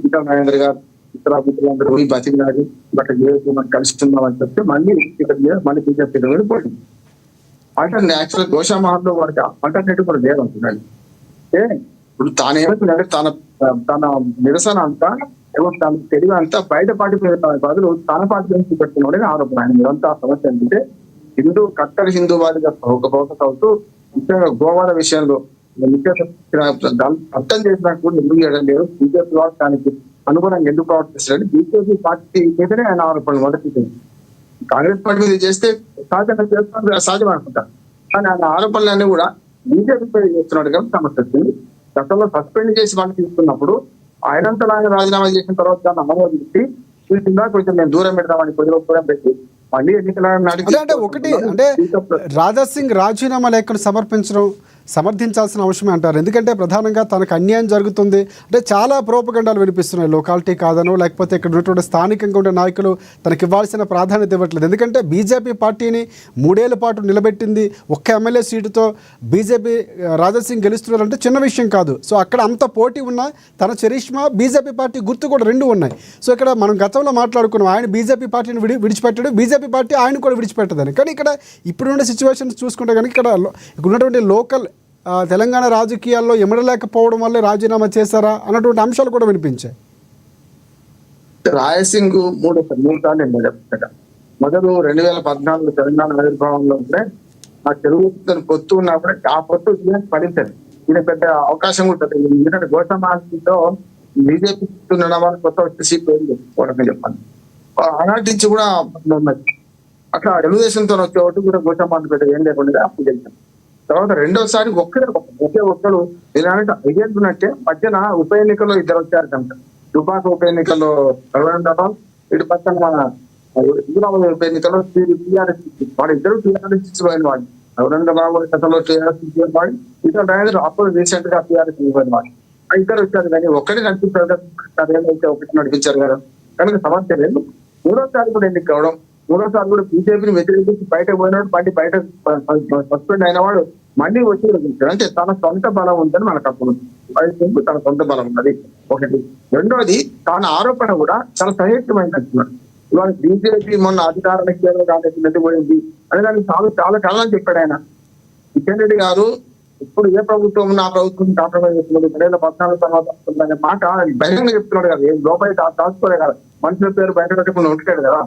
ఇంకా మహేంద్ర గారు ఇతర మిత్రులందరూ పోయి బతికినాడు బట్ మనం కలుస్తున్నామని చెప్తే మళ్ళీ మళ్ళీ బీజేపీ పోయింది. అంటే యాక్చువల్ గోషామహల్లో వారికి ఆల్టర్నేటివ్ కూడా లేదంటున్నాడు. అంటే ఇప్పుడు తానేమంటున్నాడు, తన నిరసన అంతా తన తెలివి అంతా బయట పార్టీ బదులు తన పార్టీ నుంచి పెడుతున్నాడని ఆరోపణ. ఆయన మీరంతా సమస్య ఏంటంటే కట్టర్ హిందూవాదిగా ఫోకస్ అవుతూ ముఖ్యంగా గోవాల విషయంలో అర్థం చేసినా కూడా ఎందుకు చేయడం లేదు, బీజేపీ వాళ్ళు దానికి అనుగుణంగా ఎందుకు ప్రవర్తిస్తాడు, బీజేపీ పార్టీ మీదనే ఆయన ఆరోపణలు మొదటి. కాంగ్రెస్ పార్టీ మీద చేస్తే సహజంగా చేస్తున్నారు, సహజం అనుకుంటారు. కానీ ఆయన ఆరోపణలన్నీ కూడా బీజేపీ పై చేస్తున్నాడు కాబట్టి సమస్య వచ్చింది. గతంలో సస్పెండ్ చేసి వాళ్ళు తీసుకున్నప్పుడు ఆయనంతలాగా రాజీనామా చేసిన తర్వాత దాన్ని అమలు పెట్టి చూసిందా కొంచెం మేము దూరం పెడతామని కొద్దిగా కూడా పెట్టి మళ్ళీ ఎన్నికల అంటే ఒకటి అంటే రాజా సింగ్ రాజీనామా లేఖను సమర్థించాల్సిన అవసరమే అంటారు. ఎందుకంటే ప్రధానంగా తనకు అన్యాయం జరుగుతుంది అంటే చాలా ప్రోపగండాలు వినిపిస్తున్నాయి. లోకాలిటీ కాదనో లేకపోతే ఇక్కడ ఉన్నటువంటి స్థానికంగా ఉండే నాయకులు తనకి ఇవ్వాల్సిన ప్రాధాన్యత ఇవ్వట్లేదు. ఎందుకంటే బీజేపీ పార్టీని 3 ఏళ్ల పాటు నిలబెట్టింది, ఒక్క ఎమ్మెల్యే సీటుతో బీజేపీ రాజా సింగ్ గెలుస్తున్నారంటే చిన్న విషయం కాదు. సో అక్కడ అంత పోటీ ఉన్నా తన చరిష్మా బీజేపీ పార్టీ గుర్తు కూడా 2 ఉన్నాయి. సో ఇక్కడ మనం గతంలో మాట్లాడుకున్నాం, ఆయన బీజేపీ పార్టీని విడిచిపెట్టాడు, బీజేపీ పార్టీ ఆయన కూడా విడిచిపెట్టదని. కానీ ఇక్కడ ఇప్పుడున్న సిచ్యువేషన్స్ చూసుకుంటే కనుక ఇక్కడ ఉన్నటువంటి లోకల్ తెలంగాణ రాజకీయాల్లో ఎమడలేకపోవడం వల్లే రాజీనామా చేశారా అన్నటువంటి అంశాలు కూడా వినిపించాయి. రాయసింగ్ 3 సార్లు ఎమ్మెల్యే. మొదలు 2014 తెలంగాణ ఆవిర్భావంలో ఉంటే ఆ తెలుగు పొత్తు ఉన్నప్పుడే ఆ పొత్తు ఫలించారు. ఈయన పెద్ద అవకాశం ఉంటుంది. ఎందుకంటే గోసమాతో బీజేపీ ఉండడం వల్ల కొత్త వచ్చే సీట్ పోయింది చెప్పాలి. ఆనాటి నుంచి కూడా అట్లా తెలుగుదేశంతో వచ్చే ఒకటి కూడా గోసమాన్ పెద్ద ఏం లేకుండా అప్పుడు గెలిచారు. తర్వాత రెండోసారి ఒకే ఒక్కడు ఇలాంటి ఐదేళ్ళున్నట్టే మధ్యన ఉప ఎన్నికల్లో 2 వచ్చారు కనుక దుబాక ఉప ఎన్నికల్లో రఘునందరావు, ఇటు పక్కన హైదరాబాద్ ఉప ఎన్నికల్లో టీఆర్ఎస్ వాడు ఇద్దరు టీఆర్ఎస్ పోయిన వాడు. రఘునందరావు గతంలో టీఆర్ఎస్ వాడు, ఇతర డ్రైవర్ అప్పుడు రీసెంట్ గా టీఆర్ఎస్ పోయిన వాడు. ఇద్దరు వచ్చారు కానీ ఒక్కడే నడిపించారు, ఒకటి నడిపించారు కదా. కనుక సమస్య లేదు. 3వసారి కూడా ఎన్నిక కావడం, 3వసారి కూడా బీజేపీని వ్యతిరేకించి బయటకు పోయినాడు, మళ్ళీ బయట సస్పెండ్ అయిన వాడు మళ్ళీ వచ్చి అంటే తన సొంత బలం ఉందని మనకు అప్పుడు తన సొంత బలం ఉన్నది ఒకటి. రెండోది తన ఆరోపణ కూడా చాలా సహేతుమైంది అంటున్నాడు. ఇవాళ బీజేపీ మొన్న అధికారానికి కాంగ్రెస్ పోయింది అనే దానికి చాలా కాలం చెప్పాడు ఆయన. కిషన్ రెడ్డి గారు ఇప్పుడు ఏ ప్రభుత్వం నా ప్రభుత్వం కాంప్రమైజ్ చేస్తున్నాడు, 2014 తర్వాత మాట బహిరంగ చెప్తున్నాడు కదా. ఏం లోపలి దాచుకోలే కదా, మనుషుల పేరు బయట పెట్టకుండా ఉంటాడు కదా.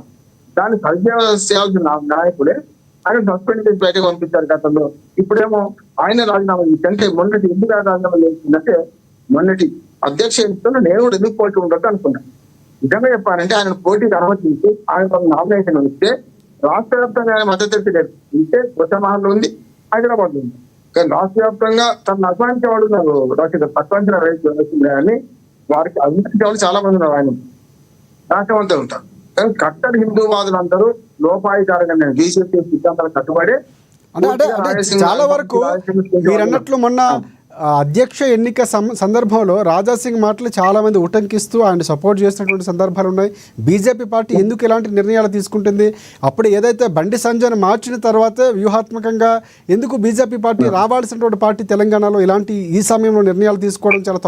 దాన్ని సరిచేయాల్సిన నాయకుడే ఆయన సస్పెండ్ చేసి బయటకు పంపించారు గతంలో. ఇప్పుడేమో ఆయన రాజీనామా చేసి మొన్నటి ఎందుకు రాజీనామా చేసిందంటే మొన్నటి అధ్యక్ష ఎన్నికల్లో నేను కూడా ఎందుకు పోటీ ఉండొచ్చు అనుకున్నాను. నిజంగా చెప్పాలంటే ఆయన పోటీకి అనుమతించి ఆయన నామినేషన్ ఇస్తే రాష్ట్ర వ్యాప్తంగా ఆయన మద్దతు లేదు. ఇంటే కొత్తమహల్లో ఉంది, హైదరాబాద్ లో ఉంది. కానీ రాష్ట్ర వ్యాప్తంగా తను అభిమానించే వాడు ఉన్నారు, తక్కువంచిన రైతు అని వారికి అభిమానించే వాళ్ళు చాలా మంది ఉన్నారు. ఆయన రాష్ట్రవంతులు ఉంటారు. కానీ కట్టర్ హిందూవాదులు అందరూ లోపాయికారంగా బీజేపీ సిద్ధాంతాలకు కట్టుబడి అంటే చాలా వరకు మీరు అన్నట్లు మొన్న అధ్యక్ష ఎన్నిక సందర్భంలో రాజా సింగ్ మాటలు చాలామంది ఉటంకిస్తూ ఆయన సపోర్ట్ చేసినటువంటి సందర్భాలు ఉన్నాయి. బీజేపీ పార్టీ ఎందుకు ఇలాంటి నిర్ణయాలు తీసుకుంటుంది, అప్పుడు ఏదైతే బండి సంజయ్ని మార్చిన తర్వాతే వ్యూహాత్మకంగా ఎందుకు బీజేపీ పార్టీ రావాల్సినటువంటి పార్టీ తెలంగాణలో ఇలాంటి ఈ సమయంలో నిర్ణయాలు తీసుకోవడం చాలా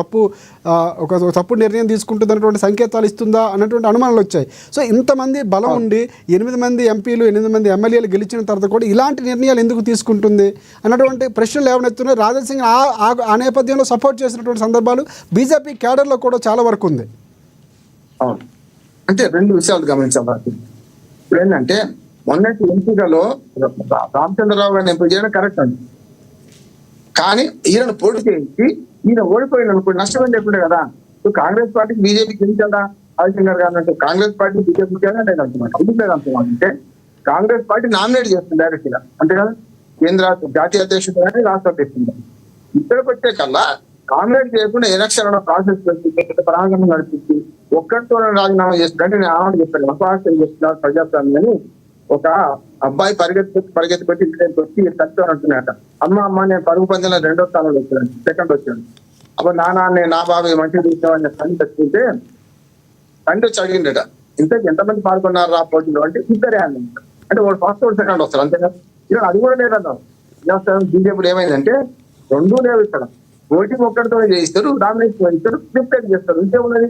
ఒక తప్పు నిర్ణయం తీసుకుంటుంది అన్నటువంటి సంకేతాలు ఇస్తుందా అన్నటువంటి అనుమానాలు వచ్చాయి. సో ఇంతమంది బలం ఉండి 8 మంది ఎంపీలు 8 మంది ఎమ్మెల్యేలు గెలిచిన తర్వాత కూడా ఇలాంటి నిర్ణయాలు ఎందుకు తీసుకుంటుంది అన్నటువంటి ప్రశ్నలు ఏమనెత్తున్నాయి. రాజా సింగ్ ఆ నేపథ్యంలో సపోర్ట్ చేసినటువంటి సందర్భాలు బీజేపీ క్యాడర్లో కూడా చాలా వరకు ఉంది. అవును, అంటే 2 విషయాలు గమనించాలి. ఇప్పుడు ఏంటంటే మొన్నటి ఎంపికలో రామచంద్రరావు గారిని ఎంపిక చేయడం కరెక్ట్ అండి. కానీ ఈయన పోటీ చేయించి ఈయన ఓడిపోయిన అనుకోండి నష్టం లేకుండా కదా. కాంగ్రెస్ పార్టీకి బీజేపీకి గెలిచాడా రవిశంకర్ గారు అంటే కాంగ్రెస్ పార్టీ బీజేపీకి నేను అంటున్నాను. అందుకే అంటున్నాను అంటే కాంగ్రెస్ పార్టీ నామినేట్ చేస్తుంది డైరెక్ట్ గా, అంతే కదా. కేంద్ర జాతీయ అధ్యక్షుడు కానీ రాష్ట్ర అధ్యక్షుడు ఇక్కడికి వచ్చే కల్లా కాంగ్రెస్ చేయకుండా ఎలక్షన్ ప్రాసెస్ ప్రారంభం నడిపించి ఒక్కరితో రాజీనామా చేస్తుంటే నేను ఆనాడు చెప్పాను అపహాస్యం చేస్తున్నారు ప్రజాస్వామ్యాన్ని. ఒక అబ్బాయి పరిగెత్తి పెట్టి ఇంటికి వచ్చి తక్కువ అంటున్నాట. అమ్మ నేను పరుగు పందెంలో 2వ స్థానంలో వచ్చాను, సెకండ్ వచ్చాను. అప్పుడు నా బాబు మంచిగా చూసామని తండ్రి తెచ్చుకుంటే తండ్రి వచ్చి అడిగిండట, ఇంతకు ఎంతమంది పాల్గొన్నారు ఆ పోటీలో అంటే 2 అంటే వాడు ఫస్ట్ వాడు సెకండ్ వస్తారు అంతేనా. ఇలా అది కూడా లేదన్నారు. బీజేపీ ఏమైందంటే 2 లేవు ఇక్కడ. ఓటింగ్ ఒక్కడితో చేయిస్తారు, డామినేషన్ చేస్తారు, రిప్లైట్ చేస్తారు, ఇంకేమున్నది.